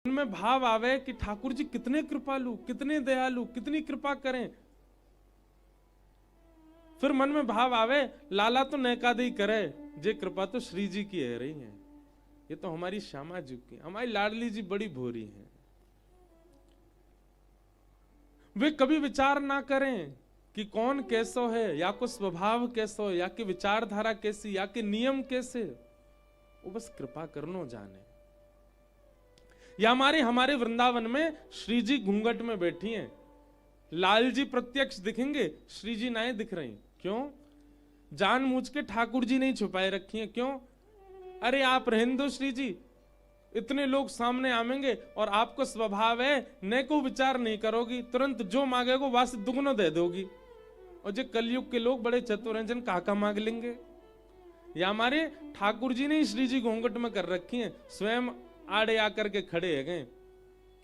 में भाव आवे कि ठाकुर जी कितने कृपालु, कितने दयालु, कितनी कृपा करें। फिर मन में भाव आवे लाला तो नैकादई करे, जे कृपा तो श्री जी की है रही है। ये तो हमारी श्यामा जी की, हमारी लाडली जी बड़ी भोरी है। वे कभी विचार ना करें कि कौन कैसो है, या को स्वभाव कैसो, या कि विचारधारा कैसी, या कि नियम कैसे। वो बस कृपा करनो जाने। या हमारे वृंदावन में श्री जी घूंघट में बैठी हैं, लाल जी प्रत्यक्ष दिखेंगे, श्री जी नहीं दिख रही। क्यों? जानबूझ के ठाकुर जी नहीं छुपाए रखी हैं। क्यों? अरे आप रहने दो श्री जी, इतने लोग सामने आवेंगे और आपको स्वभाव है न को विचार नहीं करोगी, तुरंत जो मांगेगो वास दुगनो दे दोगी। और जो कलयुग के लोग बड़े चतुर हैं, जन काका मांग लेंगे। या हमारे ठाकुर जी ने श्री जी घूंघट में कर रखी हैं, स्वयं आड़े आकर के खड़े है गए।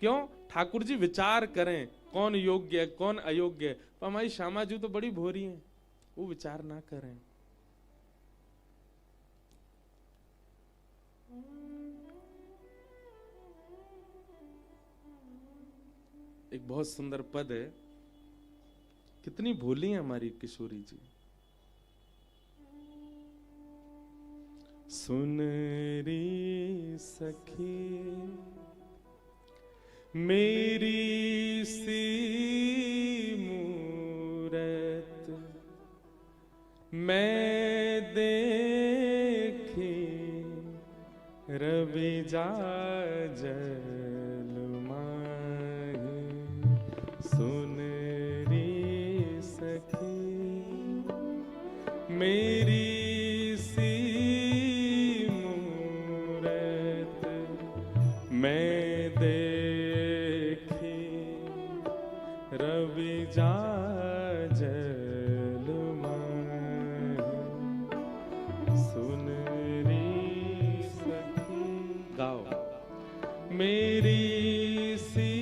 क्यों? ठाकुर जी विचार करें कौन योग्य है कौन अयोग्य है। तो हमारी श्यामा जी तो बड़ी भोरी हैं, वो विचार ना करें। एक बहुत सुंदर पद है, कितनी भोली है हमारी किशोरी जी। सुन री सखी मेरी सी मूरत, मैं देखी रवि जाजल माही। सुन री सखी मेरी मैं देखी रवि जाजल माही। सुन री सखी, गाओ। मेरी सी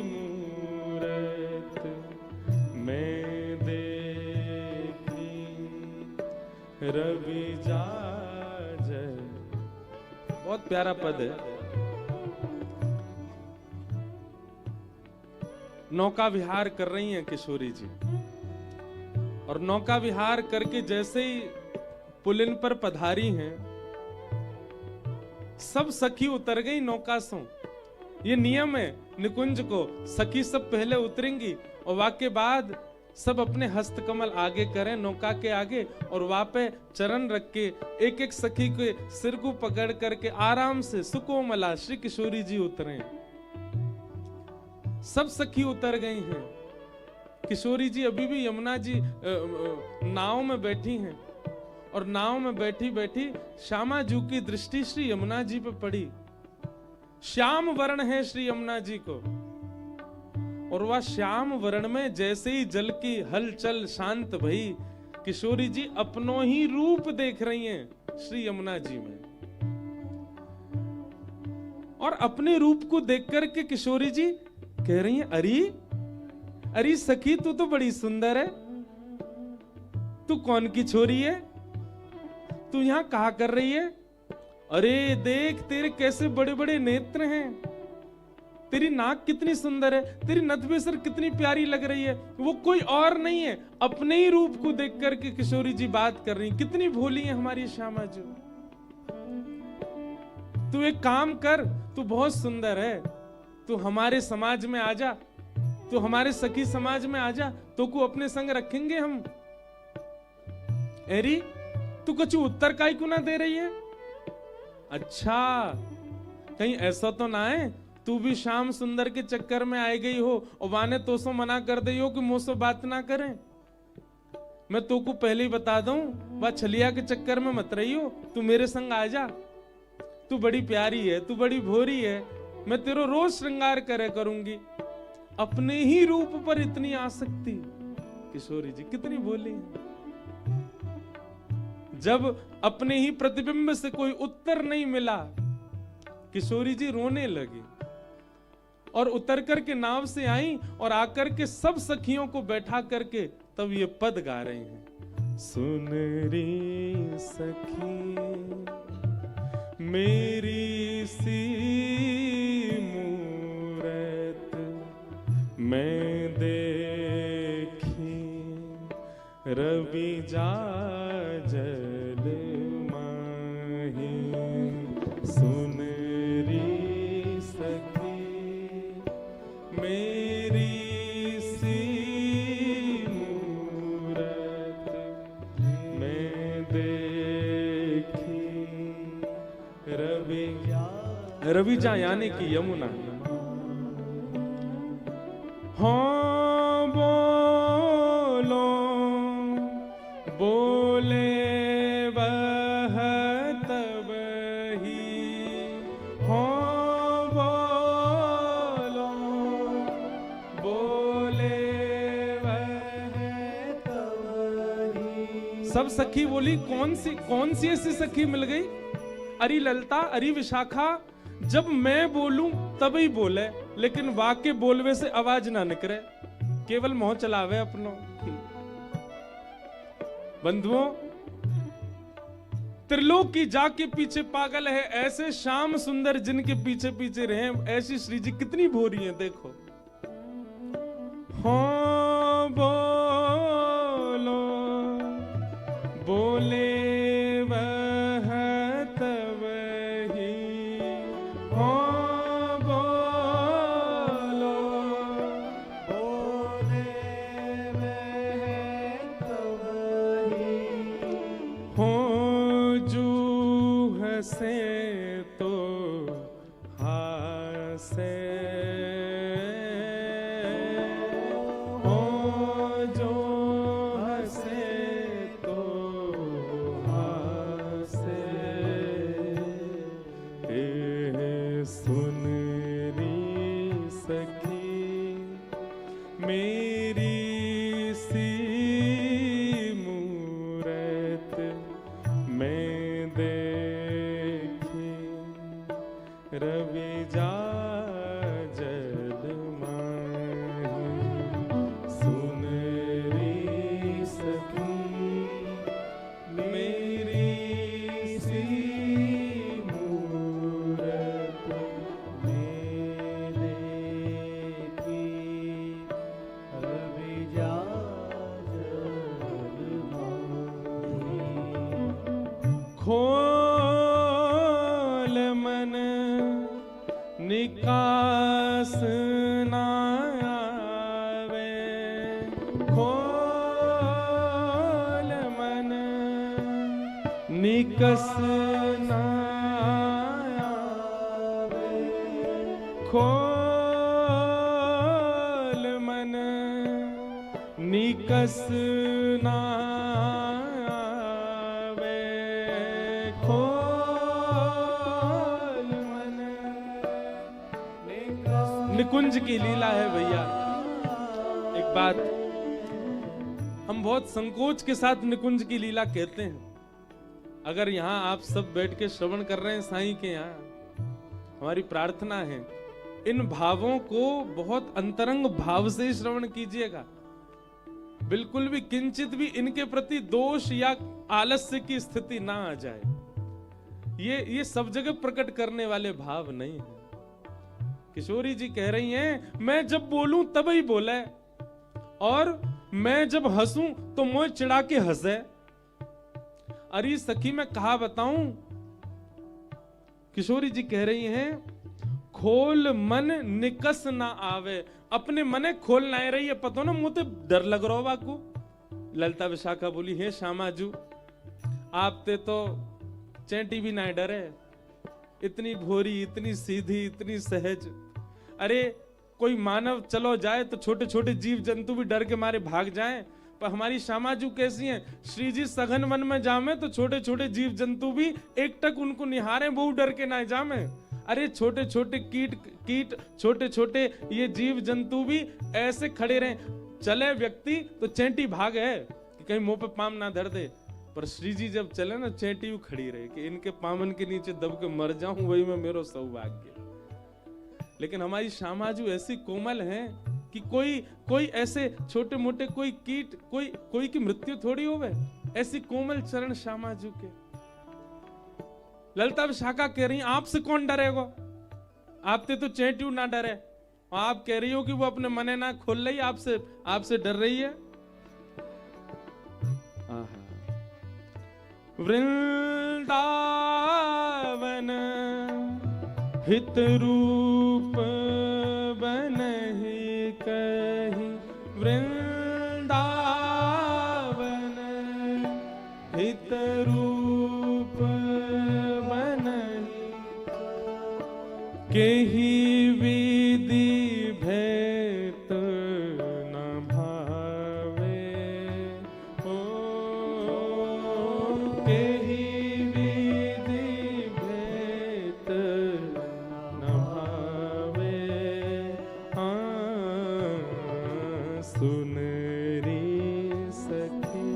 मूरत मैं देखी रवि जाजल। बहुत प्यारा पद है। नौका विहार कर रही हैं किशोरी जी, और नौका विहार करके जैसे ही पुलिन पर पधारी हैं, सब सखी उतर गई नौका से। ये नियम है निकुंज को, सखी सब पहले उतरेंगी और वाके बाद सब अपने हस्तकमल आगे करें नौका के आगे, और वहां पे चरण रख के एक एक सखी के सिर को पकड़ करके आराम से सुकोमला श्री किशोरी जी उतरे। सब सखी उतर गई हैं। किशोरी जी अभी भी यमुना जी नाव में बैठी हैं, और नाव में बैठी बैठी श्यामा जी की दृष्टि श्री यमुना जी पे पड़ी। श्याम वर्ण है श्री यमुना जी को, और वह श्याम वर्ण में जैसे ही जल की हलचल शांत भई, किशोरी जी अपनो ही रूप देख रही हैं श्री यमुना जी में। और अपने रूप को देख करके किशोरी जी कह रही हैं, अरे सखी तू तो बड़ी सुंदर है, तू कौन की छोरी है, तू यहां कहा कर रही है? अरे देख तेरे कैसे बड़े बड़े नेत्र हैं, तेरी नाक कितनी सुंदर है, तेरी नथबेसर कितनी प्यारी लग रही है। वो कोई और नहीं है, अपने ही रूप को देख करके किशोरी जी बात कर रही। कितनी भोली है हमारी श्यामा जी। तू एक काम कर, तू बहुत सुंदर है, तू हमारे समाज में आ जा, तू हमारे सखी समाज में आ जा, तो को अपने संग रखेंगे हम। एरी तू कुछ उत्तर काई क्यों ना दे रही है? अच्छा कहीं ऐसा तो ना है तू भी श्याम सुंदर के चक्कर में आई गई हो और वाने तो सो मना कर दी हो कि मुझसे बात ना करें। मैं तो को पहले ही बता दूं, वह छलिया के चक्कर में मत रही हो, तू मेरे संग आ जा। तू बड़ी प्यारी है, तू बड़ी भोरी है, मैं तेरो रोज श्रृंगार करे करूंगी। अपने ही रूप पर इतनी आसक्ति। किशोरी जी कितनी भोली है। जब अपने ही प्रतिबिंब से कोई उत्तर नहीं मिला, किशोरी जी रोने लगी और उतर करके नाव से आई और आकर के सब सखियों को बैठा करके तब ये पद गा रही हैं। सुन री सखी मेरी सी रविजा यानी कि यमुना। हाँ बोलो बोले वह तब ही, हाँ बोलो बोले वह तब ही। सब सखी बोली कौन सी ऐसी सखी मिल गई? अरी ललता अरी विशाखा, जब मैं बोलूं तभी बोले, लेकिन वाक्य बोलवे से आवाज ना निकले, केवल मोह चलावे अपनो। बंधुओं, त्रिलोक की जाग के पीछे पागल है, ऐसे श्याम सुंदर जिनके पीछे पीछे रहे, ऐसी श्री जी कितनी भोरी हैं देखो। हाँ बोलो बोले वह तब ही, हाँ बोलो बोले वह तब ही, हो जो हंसे तो हंसे, खोल मन निकास ना आवे, खोल मन निकस ना आवे, खोल मन निकस ना निकुंज की लीला है भैया। एक बात, हम बहुत संकोच के साथ निकुंज की लीला कहते हैं। अगर यहाँ आप सब बैठ के श्रवण कर रहे हैं साईं के यहाँ, हमारी प्रार्थना है इन भावों को बहुत अंतरंग भाव से श्रवण कीजिएगा। बिल्कुल भी किंचित भी इनके प्रति दोष या आलस्य की स्थिति ना आ जाए। ये सब जगह प्रकट करने वाले भाव नहीं है। किशोरी जी कह रही हैं, मैं जब बोलूं तभी बोले, और मैं जब हंसूं तो मुझे चिढ़ा के हंसे। अरे सखी मैं कहा बताऊं, किशोरी जी कह रही हैं, खोल मन निकस ना आवे, अपने मने खोल ना रही है। पता ना मुझे डर लग रहा हो बाकू। ललिता विशाखा बोली, हे श्यामाजू आप ते तो चैंटी भी ना डरे, इतनी भोरी, इतनी सीधी, इतनी सहज। अरे कोई मानव चलो जाए तो छोटे छोटे जीव जंतु भी डर के मारे भाग जाएं, पर हमारी श्यामाजू कैसी हैं? श्री जी सघन वन में जामे तो छोटे छोटे जीव जंतु भी एकटक उनको निहारे, बहु डर के ना जामे। अरे छोटे छोटे कीट छोटे छोटे ये जीव जंतु भी ऐसे खड़े रहे, चले व्यक्ति तो चैंटी भाग है कि कहीं मुंह पे पाम ना धर दे, पर श्री जी जब चले ना चैंटी खड़ी रहे कि इनके पामन के नीचे दब के मर जाऊं, वही में मेरो सौभाग्य। लेकिन हमारी श्यामाजू ऐसी कोमल हैं कि कोई ऐसे छोटे मोटे कोई कीट कोई की मृत्यु थोड़ी होवे, ऐसी कोमल चरण श्यामाजू के। ललिता विशाखा कह रही, आपसे कौन डरेगा? आपसे तो चैंटी ना डरे, आप कह रही हो कि वो अपने मने ना खोल रही, आपसे डर रही है। वृंदावन हित रूप बनहि कहि, वृंदावन हित रूप बनहि केहि विधि भेत न भावे, ओ केहि विधि भेत न भावे। हाँ सुन री सखी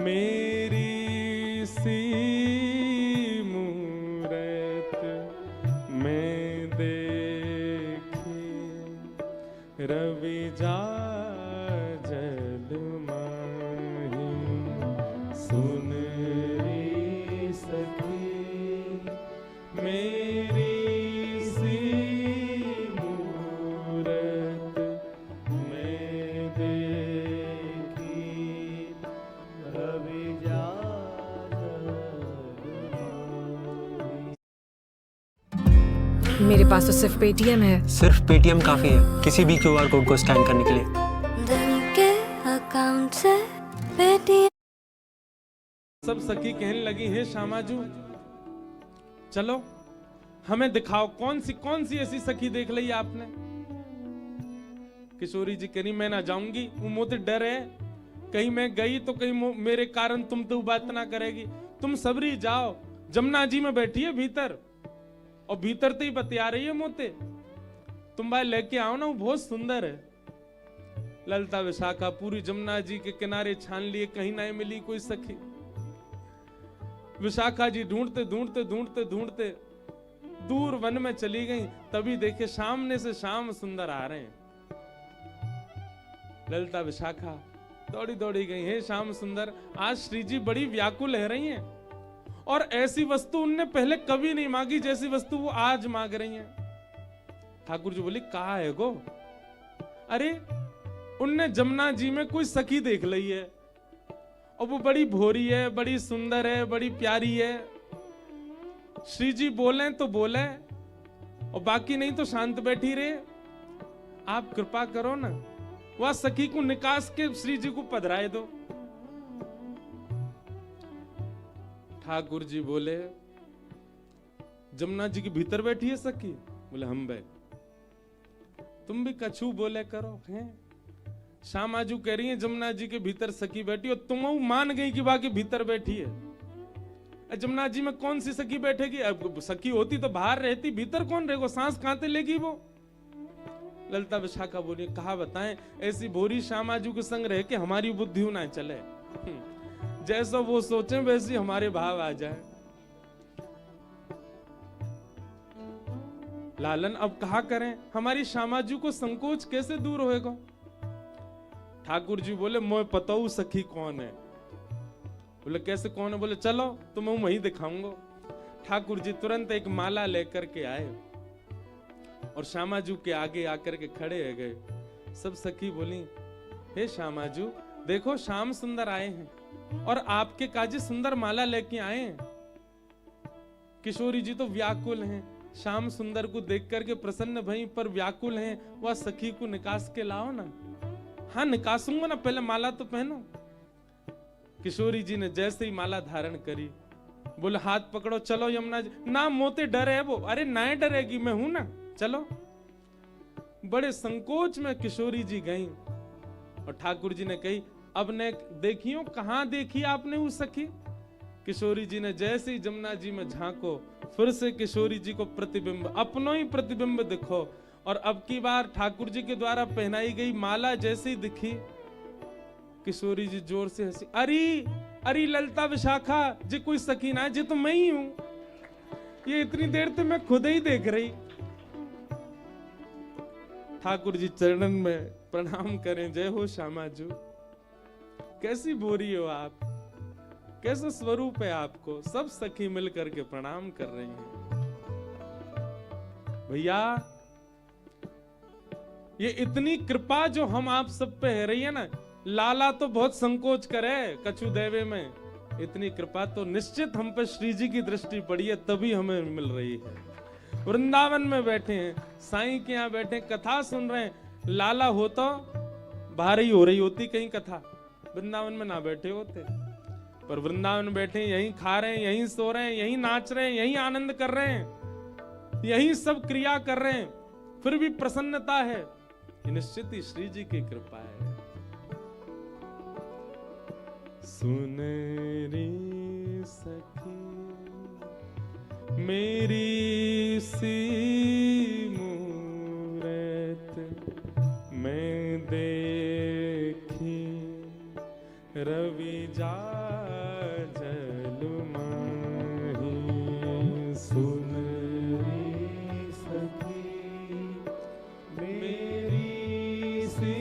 मेरी सी मूरत मैं देखी, रवि जा जल माही। सुन री सखी मेरी सी मूरत मैं देखी, रवि जा मेरे पास तो सिर्फ पेटीएम है। सिर्फ पेटीएम काफी है किसी भी क्यूआर कोड को स्कैन करने के लिए। धन के अकाउंट से पेटीएम। सब सखी कहने लगी, हे श्यामाजू चलो हमें दिखाओ कौन सी ऐसी सखी देख ली आपने। किशोरी जी कह रही मैं ना जाऊंगी, वो मोते डर है कहीं मैं गई तो कहीं मेरे कारण तुम तो बात ना करेगी। तुम सबरी जाओ, जमुना जी में बैठी है भीतर, और भीतर तो ही बतिया रही है मोते, तुम भाई लेके आओ ना, वो बहुत सुंदर है। ललता विशाखा पूरी जमुना जी के किनारे छान लिए, कहीं नहीं मिली कोई सखी। विशाखा जी ढूंढते ढूंढते ढूंढते ढूंढते दूर वन में चली गई, तभी देखे सामने से श्याम सुंदर आ रहे हैं। ललता विशाखा दौड़ी दौड़ी गई, हे श्याम सुंदर आज श्री जी बड़ी व्याकुल रह रही हैं, और ऐसी वस्तु उनने पहले कभी नहीं मांगी जैसी वस्तु वो आज मांग रही हैं। ठाकुर जी बोली कहा है गो? अरे उनने जमुना जी में कोई सखी देख ली है, और वो बड़ी भोरी है, बड़ी सुंदर है, बड़ी प्यारी है। श्री जी बोले तो बोले, और बाकी नहीं तो शांत बैठी रहे। आप कृपा करो ना, वह सखी को निकास के श्री जी को पधराए दो। ठाकुर जी बोले जमुना जी के भीतर बैठी है सखी? बोले हम बैठ। तुम भी कछू बोले करो हैं। श्यामाजू कह रही है जमुना जी के भीतर सखी बैठी, और तुम मान गई कि बाकी भीतर बैठी है। जमुना जी में कौन सी सखी बैठेगी? अब सखी होती तो बाहर रहती, भीतर कौन रहेगा? सांस कहां लेगी वो? ललता विशाखा बोली कहा बताएं, ऐसी भोरी श्यामाजू के संग रह के हमारी बुद्धि ना चले। जैसा वो सोचे वैसे हमारे भाव आ जाए। लालन अब कहा करें, हमारी श्यामाजू को संकोच कैसे दूर होएगा? ठाकुर जी बोले मोए पताऊ सखी कौन है। बोले कैसे कौन है? बोले चलो तुम्हें वही दिखाऊंगा। ठाकुर जी तुरंत एक माला लेकर के आए और श्यामाजू के आगे आकर के खड़े हो गए। सब सखी बोली हे श्यामाजू देखो श्याम सुंदर आए हैं, और आपके काजी सुंदर माला लेके आए हैं। किशोरी जी तो व्याकुल हैं, श्याम सुंदर को देख करके प्रसन्न भई पर व्याकुल हैं। वह सखी को निकास के लाओ ना। हाँ निकासूंगा ना, पहले माला तो पहनो। किशोरी जी ने जैसे ही माला धारण करी, बोले हाथ पकड़ो चलो यमुना जी। ना मोते डर है वो। अरे ना डरेगी, मैं हूं ना, चलो। बड़े संकोच में किशोरी जी गईं, और ठाकुर जी ने कही अब ने देखियो कहां देखी आपने वो सखी? किशोरी जी ने जैसे ही जमुना जी में झांको, फिर से किशोरी जी को प्रतिबिंब, अपनो ही प्रतिबिंब दिखो। और अब की बार ठाकुर जी के द्वारा पहनाई गई माला जैसे ही दिखी, किशोरी जी जोर से हंसी। अरे अरे ललता विशाखा जी कोई सखी ना, जी तो मैं ही हूं। ये इतनी देर तो मैं खुद ही देख रही। ठाकुर जी चरणन में प्रणाम करें, जय हो श्यामाजू। कैसी बोरी हो आप, कैसा स्वरूप है आपको। सब सखी मिलकर के प्रणाम कर रही हैं। भैया ये इतनी कृपा जो हम आप सब पे है रही है ना, लाला तो बहुत संकोच करे कछु देवे में, इतनी कृपा तो निश्चित हम पे श्री जी की दृष्टि पड़ी है, तभी हमें मिल रही है। वृंदावन में बैठे हैं, साईं के यहाँ बैठे कथा सुन रहे हैं। लाला हो तो बाहर ही हो रही होती कहीं कथा, वृंदावन में ना बैठे होते। पर वृंदावन बैठे, यहीं खा रहे हैं, यहीं सो रहे हैं, यहीं नाच रहे हैं, यहीं आनंद कर रहे हैं। यही सब क्रिया कर रहे हैं, फिर भी प्रसन्नता है, ये निश्चित ही श्री जी की कृपा है। सुन रे सखी मेरी सी मूरत मैं देखी, रवि जाजल माही। सुन रे सखी मेरी सी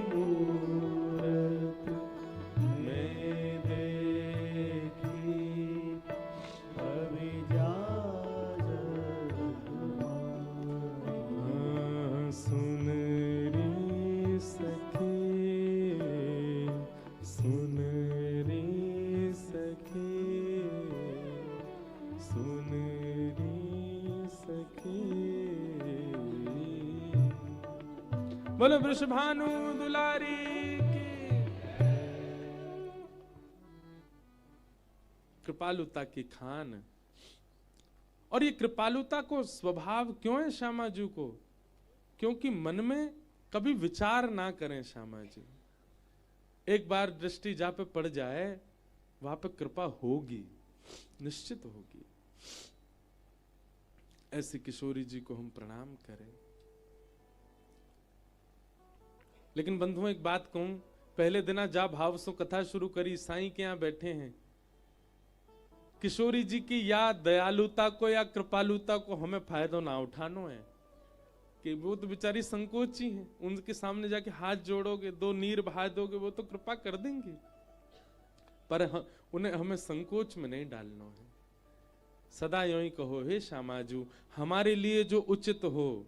मूरत मैं देखी, रवि जाजल माही। सुन रे सखी, सुन रे सखी, सुन रे सखी। बोलो वृषभानु दुलारी की। कृपालुता की खान। और ये कृपालुता को स्वभाव क्यों है श्यामा जी को? क्योंकि मन में कभी विचार ना करें श्यामा जी। एक बार दृष्टि जहां पे पड़ जाए वहां पे कृपा होगी, निश्चित होगी। ऐसी किशोरी जी को हम प्रणाम करें। लेकिन बंधुओं एक बात कहूं, पहले दिना जा भाव सो कथा शुरू करी, साईं के यहां बैठे हैं। किशोरी जी की या दयालुता को या कृपालुता को हमें फायदा ना उठानो है कि वो तो बेचारी संकोची हैं, उनके सामने जाके हाथ जोड़ोगे, दो नीर बहा दोगे, वो तो कृपा कर देंगे, पर उन्हें हमें संकोच में नहीं डालना है। सदा यूं ही कहो, हे श्यामाजू, हमारे लिए जो उचित हो,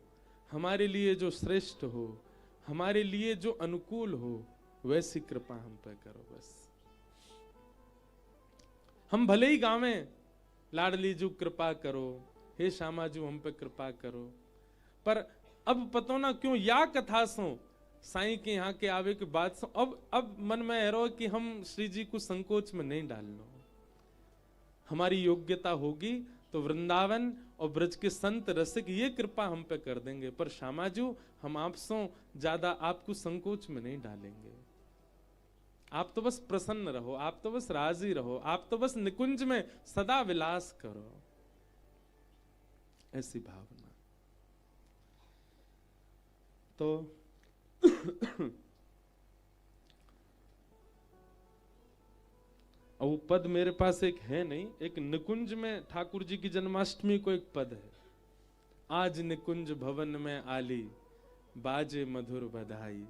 हमारे लिए जो श्रेष्ठ हो, हमारे लिए जो अनुकूल हो, वैसी कृपा हम पे करो। बस हम भले ही गावें लाडली जू कृपा करो, हे श्यामाजू हम पे कृपा करो, पर अब पतो ना क्यों या कथा सो साईं के यहाँ के आवे के बाद सो अब मन में एरो कि हम श्री जी को संकोच में नहीं डालना। हमारी योग्यता होगी तो वृंदावन और ब्रज के संत रसिक ये कृपा हम पे कर देंगे, पर श्यामाजू हम आपसों ज्यादा आपको संकोच में नहीं डालेंगे। आप तो बस प्रसन्न रहो, आप तो बस राजी रहो, आप तो बस निकुंज में सदा विलास करो, ऐसी भावना। तो वो पद मेरे पास एक है नहीं, एक निकुंज में ठाकुर जी की जन्माष्टमी को एक पद है, आज निकुंज भवन में आली बाजे मधुर बधाई।